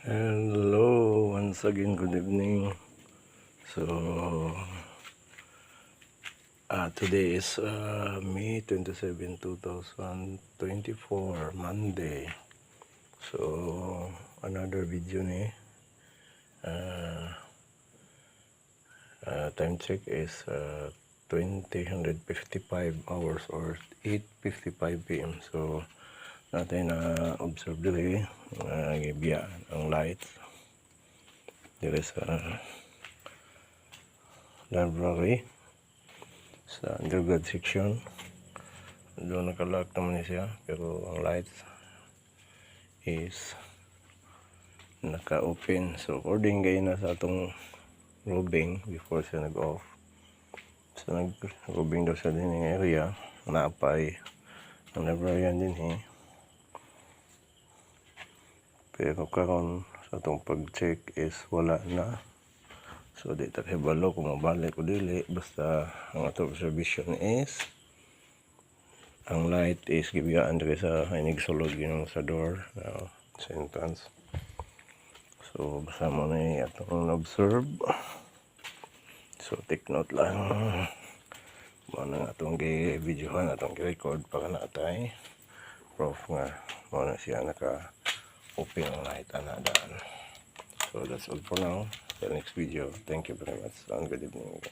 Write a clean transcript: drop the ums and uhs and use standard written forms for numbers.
Hello, once again, good evening. So, today is May 27, 2024, Monday. So, another video ni. Time check is 20:55 hours or 8:55 p.m. So, natin na observe dili gibiya ang lights dili sa library sa undergrad section. Doon nakalock naman siya pero ang lights is naka-open. So according gaya na sa atong robing before siya nag-off. So nag-robing daw sa din yung area. Napay ang librarian din pero karon sa atong pag-check is wala na. So di ta hibalo kung mabalik o dili, basta ang atong observation is ang light is gibiyaan diri sa inig sulod yun sa door sa entrance. So basta mo na atong observe. So take note lang mo na atong gi-videohan, atong gi-record para natay proof nga mo na siya naka-open ang light anadaan. So that's all for now. Till next video. Thank you very much and good evening.